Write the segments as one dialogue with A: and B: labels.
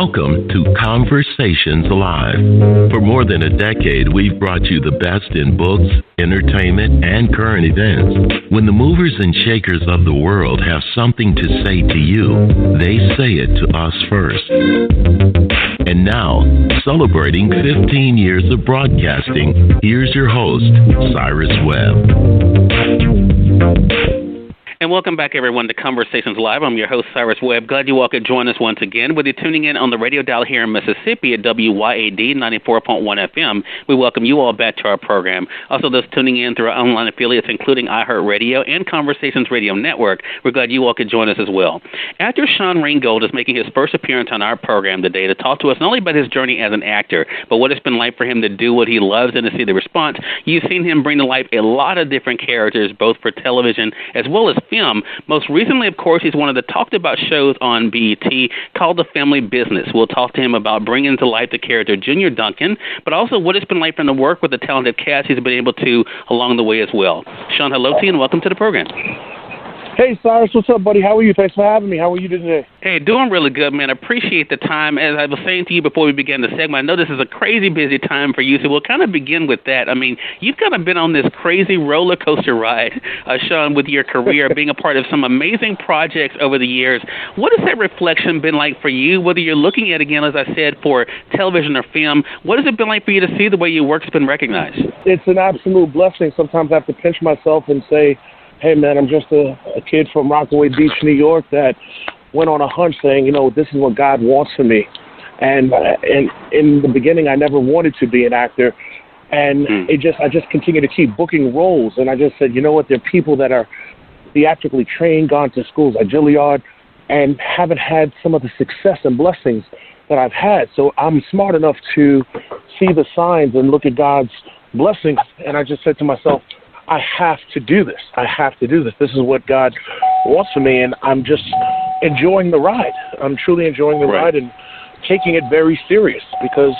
A: Welcome to Conversations Live. For more than a decade, we've brought you the best in books, entertainment, and current events. When the movers and shakers of the world have something to say to you, they say it to us first. And now, celebrating 15 years of broadcasting, here's your host, Cyrus Webb.
B: And welcome back, everyone, to Conversations Live. I'm your host, Cyrus Webb. Glad you all could join us once again. Whether you're tuning in on the radio dial here in Mississippi at WYAD 94.1 FM, we welcome you all back to our program. Also, those tuning in through our online affiliates, including iHeartRadio and Conversations Radio Network, we're glad you all could join us as well. Actor Sean Ringgold is making his first appearance on our program today to talk to us not only about his journey as an actor, but what it's been like for him to do what he loves and to see the response. You've seen him bring to life a lot of different characters, both for television as well as film. Most recently, of course, he's one of the talked about shows on BET called The Family Business. We'll talk to him about bringing to life the character Junior Duncan, but also what it's been like from the work with the talented cast he's been able to along the way as well. Sean, hello to you and welcome to the program.
C: Hey, Cyrus, what's up, buddy? How are you? Thanks for having me. How are you today?
B: Hey, doing really good, man. Appreciate the time. As I was saying to you before we began the segment, I know this is a crazy busy time for you, so we'll kind of begin with that. I mean, you've kind of been on this crazy roller coaster ride, Sean, with your career, being a part of some amazing projects over the years. What has that reflection been like for you, whether you're looking at, again, as I said, for television or film? What has it been like for you to see the way your work's been recognized?
C: It's an absolute blessing. Sometimes I have to pinch myself and say, hey, man, I'm just a kid from Rockaway Beach, New York that went on a hunch saying, you know, this is what God wants for me. And in the beginning, I never wanted to be an actor. And I just continued to keep booking roles. And I just said, you know what, there are people that are theatrically trained, gone to schools at Juilliard, and haven't had some of the success and blessings that I've had. So I'm smart enough to see the signs and look at God's blessings. And I just said to myself, I have to do this. I have to do this. This is what God wants for me, and I'm just enjoying the ride. I'm truly enjoying the ride and taking it very serious because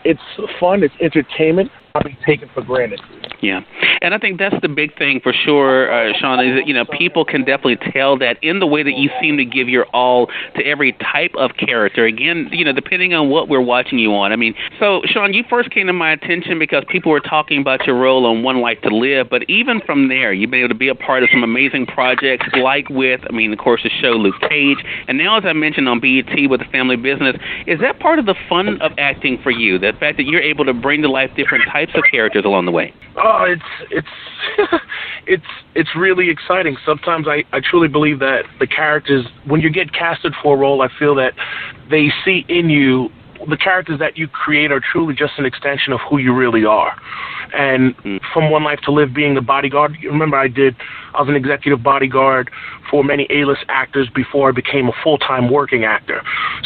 C: it's fun, it's entertainment, not be taken for granted.
B: Yeah, and I think that's the big thing for sure, Sean, is that, you know, people can definitely tell that in the way that you seem to give your all to every type of character. Again, you know, depending on what we're watching you on. I mean, so, Sean, you first came to my attention because people were talking about your role on One Life to Live, but even from there, you've been able to be a part of some amazing projects like with, I mean, of course, the show Luke Cage, and now, as I mentioned, on BET with The Family Business. Is that part of the fun of acting for you, the fact that you're able to bring to life different types of characters along the way?
C: Oh, it's really exciting. Sometimes I truly believe that the characters, when you get casted for a role, I feel that they see in you the characters that you create are truly just an extension of who you really are. And from One Life to Live being the bodyguard, you remember I was an executive bodyguard for many A-list actors before I became a full-time working actor.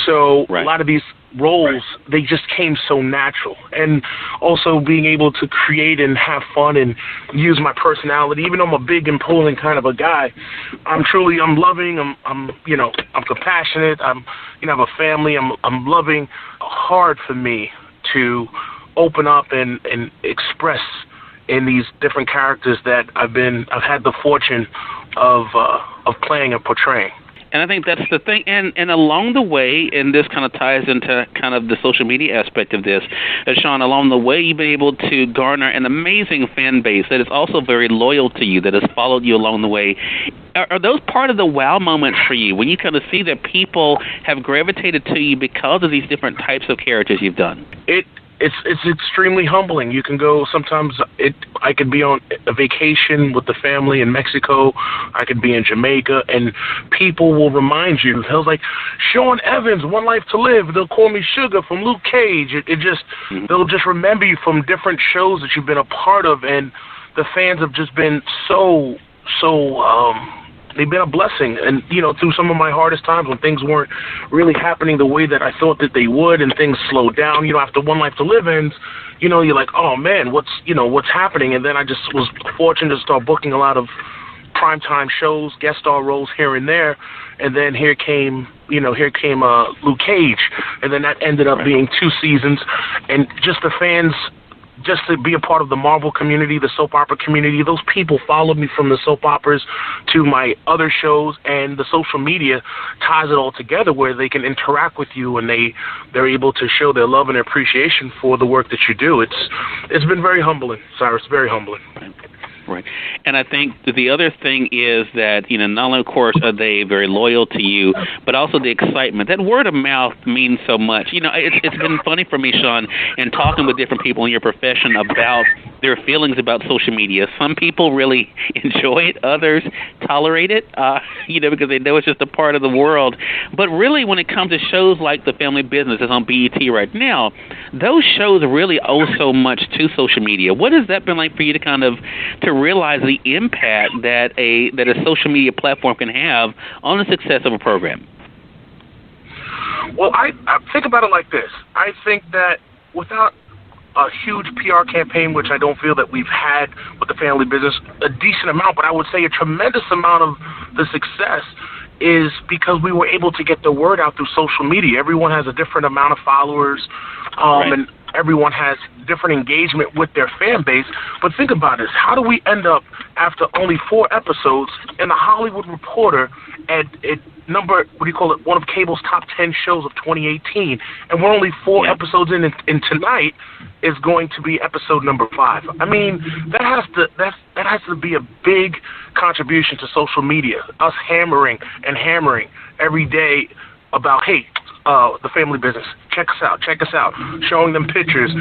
C: So a lot of these roles, they just came so natural. And also being able to create and have fun and use my personality, even though I'm a big, imposing kind of a guy, I'm loving, I'm compassionate, I have a family, I'm loving. Hard for me to open up and express in these different characters that I've had the fortune of playing and portraying.
B: And I think that's the thing. And along the way, and this kind of ties into kind of the social media aspect of this, Sean, along the way, you've been able to garner an amazing fan base that is also very loyal to you, that has followed you along the way. Are those part of the wow moments for you when you kind of see that people have gravitated to you because of these different types of characters you've done?
C: It's extremely humbling. You can go sometimes. I could be on a vacation with the family in Mexico. I could be in Jamaica, and people will remind you. They'll like Sean Evans, One Life to Live. They'll call me Sugar from Luke Cage. They'll just remember you from different shows that you've been a part of, and the fans have just been so. They've been a blessing, and through some of my hardest times when things weren't really happening the way that I thought that they would, and things slowed down. After One Life to Live ends, you're like, oh man, what's happening? And then I just was fortunate to start booking a lot of primetime shows, guest star roles here and there, and then here came Luke Cage, and then that ended up being 2 seasons, and just the fans just to be a part of the Marvel community, the soap opera community. Those people followed me from the soap operas to my other shows, and the social media ties it all together where they can interact with you and they're able to show their love and appreciation for the work that you do. It's been very humbling, Cyrus, very humbling.
B: Right. And I think the other thing is that, not only, of course, are they very loyal to you, but also the excitement. That word of mouth means so much. It's been funny for me, Sean, in talking with different people in your profession about their feelings about social media. Some people really enjoy it. Others tolerate it, because they know it's just a part of the world. But really, when it comes to shows like The Family Business is on BET right now, those shows really owe so much to social media. What has that been like for you to realize the impact that a social media platform can have on the success of a program?
C: Well, I think about it like this. I think that without a huge PR campaign, which I don't feel that we've had with The Family Business, a decent amount, but I would say a tremendous amount of the success is because we were able to get the word out through social media. Everyone has a different amount of followers,
B: right.
C: And everyone has different engagement with their fan base. But think about this. How do we end up, after only 4 episodes, in the Hollywood Reporter at one of cable's top 10 shows of 2018, and we're only 4 episodes in, and tonight is going to be episode number 5. I mean, that has to be a big contribution to social media, us hammering every day about, hey, The Family Business, check us out, showing them pictures,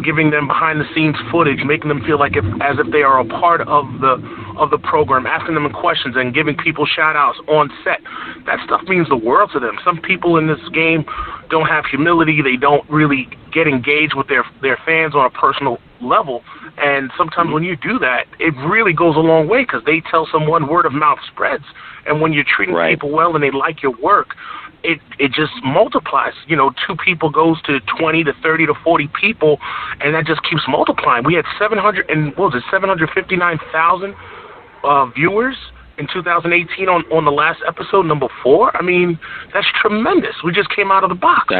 C: giving them behind the scenes footage, making them feel as if they are a part of the program, asking them questions and giving people shout outs on set. That stuff means the world to them. Some people in this game don't have humility. They don't really get engaged with their fans on a personal level. And sometimes when you do that, it really goes a long way because they tell someone, word of mouth spreads. And when you're treating people well and they like your work, it just multiplies. 2 people goes to 20 to 30 to 40 people, and that just keeps multiplying. We had 759,000 viewers in 2018 on the last episode, number 4. I mean, that's tremendous. We just came out of the box.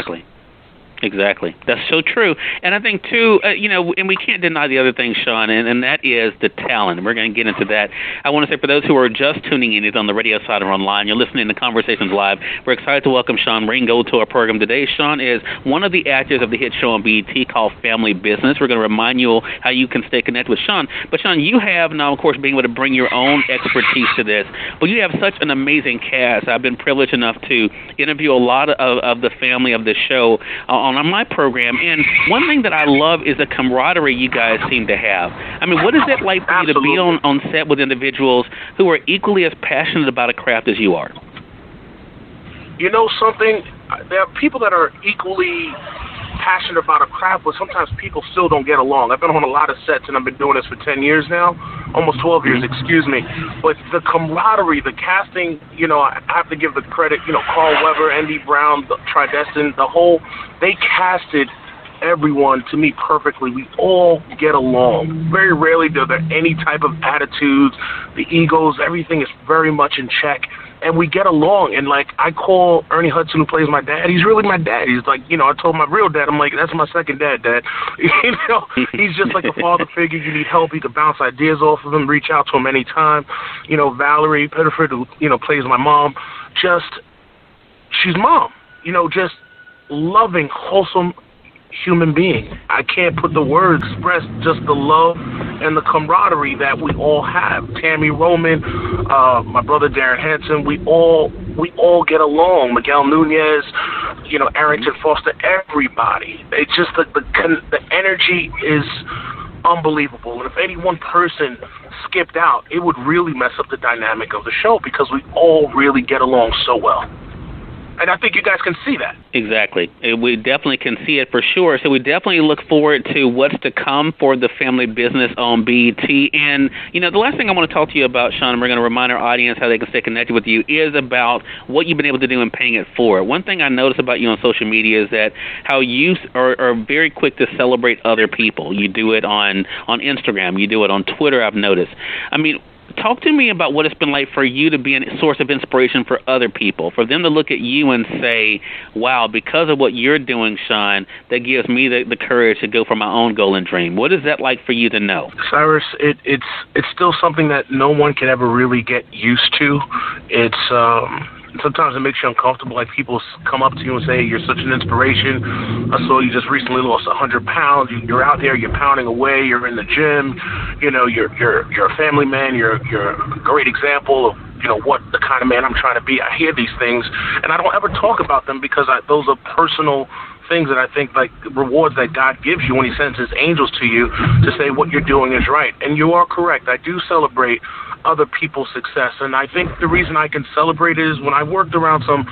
B: Exactly. That's so true. And I think, too, and we can't deny the other thing, Sean, and that is the talent. We're going to get into that. I want to say for those who are just tuning in, either on the radio side or online, you're listening to Conversations Live, we're excited to welcome Sean Ringgold to our program today. Sean is one of the actors of the hit show on BET called Family Business. We're going to remind you how you can stay connected with Sean. But, Sean, you have now, of course, being able to bring your own expertise to this, but you have such an amazing cast. I've been privileged enough to interview a lot of the family of this show on my program, and one thing that I love is the camaraderie you guys seem to have. I mean, what is it like for you to be on set with individuals who are equally as passionate about a craft as you are?
C: You know something? There are people that are equally passionate about a craft, but sometimes people still don't get along. I've been on a lot of sets, and I've been doing this for 10 years now, almost 12 years, excuse me. But the camaraderie, the casting, I have to give the credit, Carl Weber, Andy Brown, Tridestin, they casted everyone to me perfectly. We all get along. Very rarely are there any type of attitudes, the egos, everything is very much in check. And we get along, and I call Ernie Hudson, who plays my dad. He's really my dad. He's I told my real dad, I'm like, that's my second dad. He's just like a father figure. You need help, you can bounce ideas off of him, reach out to him anytime. Valerie Pettiford, who plays my mom, she's mom. Just loving, wholesome human being. I can't put the words express just the love and the camaraderie that we all have. Tammy Roman, my brother Darren Hanson, we all get along. Miguel Nunez, Arrington Foster, everybody. It's just the energy is unbelievable. And if any one person skipped out, it would really mess up the dynamic of the show because we all really get along so well. And I think you guys can see that. Exactly.
B: We definitely can see it for sure. So we definitely look forward to what's to come for The Family Business on BET. And, the last thing I want to talk to you about, Sean, and we're going to remind our audience how they can stay connected with you, is about what you've been able to do in paying it forward. One thing I noticed about you on social media is that how you are very quick to celebrate other people. You do it on Instagram. You do it on Twitter, I've noticed. I mean, Talk to me about what it's been like for you to be a source of inspiration for other people, for them to look at you and say, wow, because of what you're doing, Sean, that gives me the courage to go for my own goal and dream. What is that like for you to know?
C: Cyrus, it's still something that no one can ever really get used to. It's sometimes it makes you uncomfortable. Like people come up to you and say, "You're such an inspiration. I saw you just recently lost 100 pounds. You're out there. You're pounding away. You're in the gym. You know, you're a family man. You're a great example of what the kind of man I'm trying to be." I hear these things, and I don't ever talk about them because those are personal things that I think, like rewards that God gives you when He sends His angels to you to say what you're doing is right. And you are correct. I do celebrate other people's success, and I think the reason I can celebrate is when I worked around some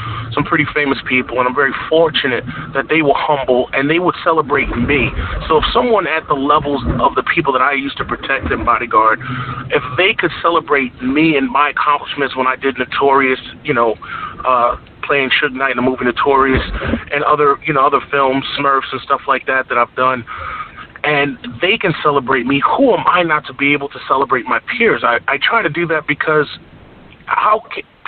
C: pretty famous people, and I'm very fortunate that they were humble and they would celebrate me. So if someone at the levels of the people that I used to protect and bodyguard, if they could celebrate me and my accomplishments when I did Notorious, playing Suge Knight in the movie Notorious, and other films, Smurfs and stuff like that I've done, and they can celebrate me, who am I not to be able to celebrate my peers? I try to do that because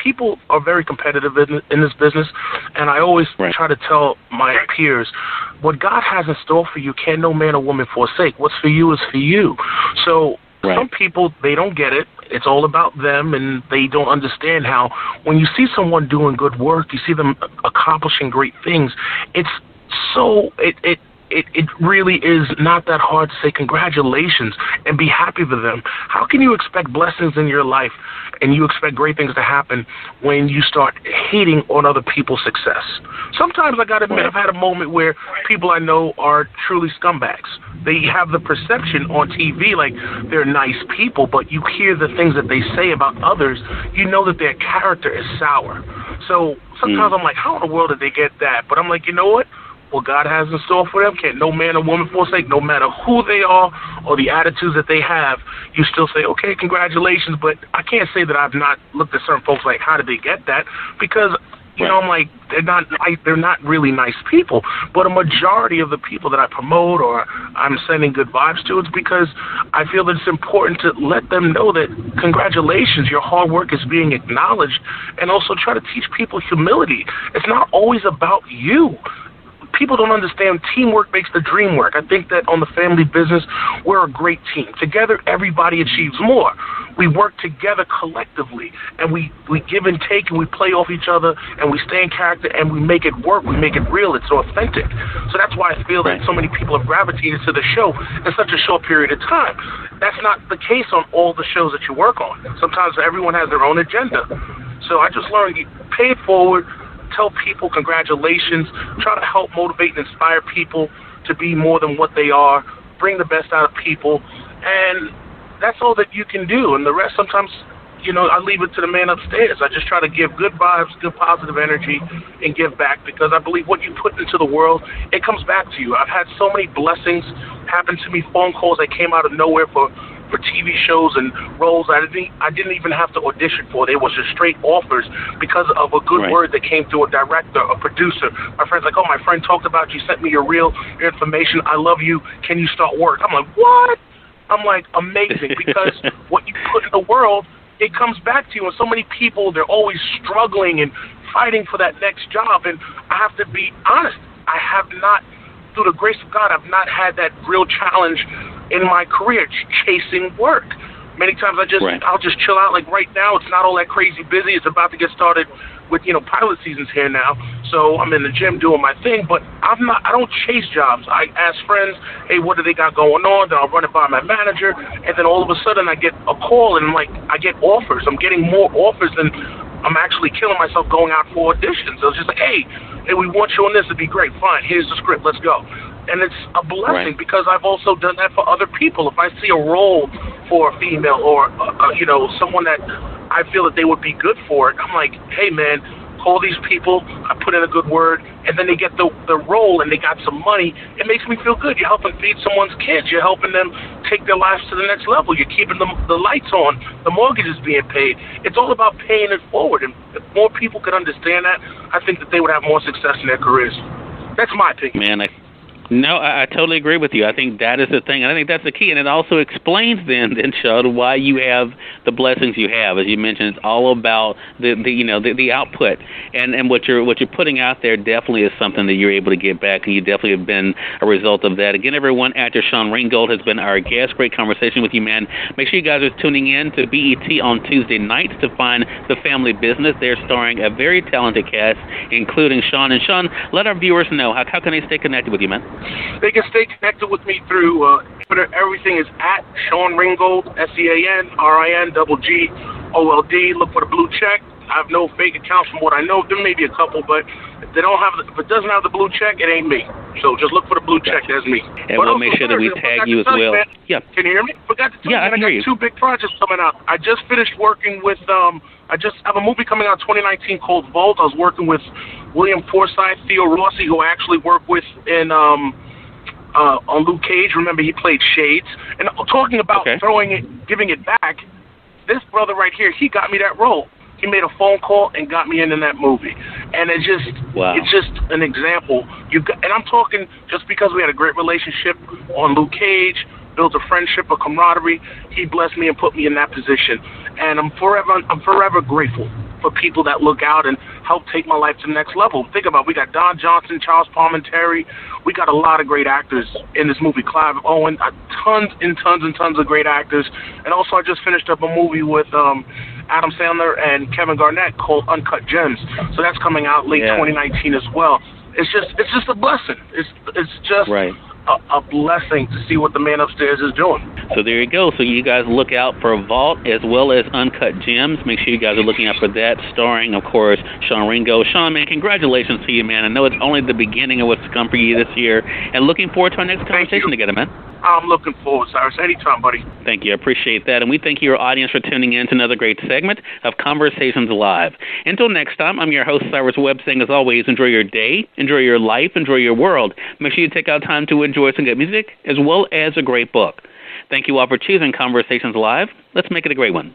C: people are very competitive in this business, and I always try to tell my peers, what God has in store for you can no man or woman forsake. What's for you is for you. So some people, they don't get it. It's all about them, and they don't understand how when you see someone doing good work, you see them accomplishing great things, it's so it really is not that hard to say congratulations and be happy for them. How can you expect blessings in your life and you expect great things to happen when you start hating on other people's success? Sometimes I got to admit, I've had a moment where people I know are truly scumbags. They have the perception on TV like they're nice people, but you hear the things that they say about others, you know that their character is sour. So sometimes I'm like, how in the world did they get that? But I'm like, you know what? What God has in store for them can't no man or woman forsake. No matter who they are or the attitudes that they have, you still say, okay, congratulations. But I can't say that I've not looked at certain folks like, how did they get that? Because, I'm like, they're not really nice people. But a majority of the people that I promote or I'm sending good vibes to, it's because I feel that it's important to let them know that congratulations, your hard work is being acknowledged, and also try to teach people humility. It's not always about you. People don't understand teamwork makes the dream work. I think that on the family business, we're a great team. Together, everybody achieves more. We work together collectively, and we give and take, and we play off each other, and we stay in character, and we make it work. We make it real. It's authentic. So that's why I feel that so many people have gravitated to the show in such a short period of time. That's not the case on all the shows that you work on. Sometimes everyone has their own agenda. So I just learned, pay it forward, tell people congratulations, try to help motivate and inspire people to be more than what they are, bring the best out of people, and that's all that you can do. And the rest, sometimes, I leave it to the man upstairs. I just try to give good vibes, good positive energy, and give back, because I believe what you put into the world, it comes back to you. I've had so many blessings happen to me, phone calls that came out of nowhere for TV shows and roles I didn't even have to audition for. They was just straight offers because of a good word that came through a director, a producer. My friend's like, oh, my friend talked about you, sent me your information. I love you. Can you start work? I'm like, what? I'm like, amazing, because what you put in the world, it comes back to you. And so many people, they're always struggling and fighting for that next job. And I have to be honest, I have not, through the grace of God, I've not had that real challenge in my career chasing work. Many times I'll just chill out. Like right now, it's not all that crazy busy. It's about to get started with pilot seasons here now. So I'm in the gym doing my thing, but I don't chase jobs. I ask friends, hey, what do they got going on? Then I'll run it by my manager, and then all of a sudden I get a call, and I get offers. I'm getting more offers than I'm actually killing myself going out for auditions. So it's just like, hey, we want you on this. It'd be great. Fine. Here's the script. Let's go. And it's a blessing because I've also done that for other people. If I see a role for a female or, someone that I feel that they would be good for it, I'm like, hey, man, call these people. I put in a good word, and then they get the role and they got some money. It makes me feel good. You're helping feed someone's kids. You're helping them take their lives to the next level. You're keeping the lights on. The mortgage is being paid. It's all about paying it forward. And if more people could understand that, I think that they would have more success in their careers. That's my opinion.
B: Man, No, I totally agree with you. I think that is the thing, and I think that's the key, and it also explains then, Sean, why you have the blessings you have. As you mentioned, it's all about the output, and what you're putting out there definitely is something that you're able to get back, and you definitely have been a result of that. Again, everyone, actor Sean Ringgold has been our guest. Great conversation with you, man. Make sure you guys are tuning in to BET on Tuesday nights to find The Family Business. They're starring a very talented cast, including Sean. And Sean, let our viewers know how can they stay connected with you, man.
C: They can stay connected with me through Twitter. Everything is at Sean Ringgold, SeanRinggold. Look for the blue check. I have no fake accounts from what I know. There may be a couple, but if it doesn't have the blue check, it ain't me. So just look for the blue check. That's me.
B: And we'll make sure that we tag you as well. Yeah.
C: Can you hear me? Forgot to tell you,
B: I can hear you.
C: 2 big projects coming out. I just finished working with I just have a movie coming out 2019 called Vault. I was working with William Forsythe, Theo Rossi, who I actually worked with in on Luke Cage. Remember, he played Shades. And talking about giving it back, this brother right here, he got me that role. He made a phone call and got me in that movie. And it's just an example. And I'm talking just because we had a great relationship on Luke Cage, built a friendship, a camaraderie. He blessed me and put me in that position. And I'm forever grateful for people that look out and help take my life to the next level. Think about it. We got Don Johnson, Charles Palminteri. We got a lot of great actors in this movie. Clive Owen, tons and tons of great actors. And also I just finished up a movie with Adam Sandler and Kevin Garnett called Uncut Gems. So that's coming out late 2019 as well. It's just a blessing. It's just a blessing to see what the man upstairs is doing.
B: So there you go. So you guys look out for Vault as well as Uncut Gems. Make sure you guys are looking out for that, starring, of course, Sean Ringgold. Sean, man, congratulations to you, man. I know it's only the beginning of what's to come for you this year, and looking forward to our next conversation together, man.
C: I'm looking forward, Cyrus. Anytime, buddy.
B: Thank you. I appreciate that. And we thank your audience for tuning in to another great segment of Conversations Live. Until next time, I'm your host, Cyrus Webb, saying, as always, enjoy your day, enjoy your life, enjoy your world. Make sure you take out time to enjoy some good music as well as a great book. Thank you all for choosing Conversations Live. Let's make it a great one.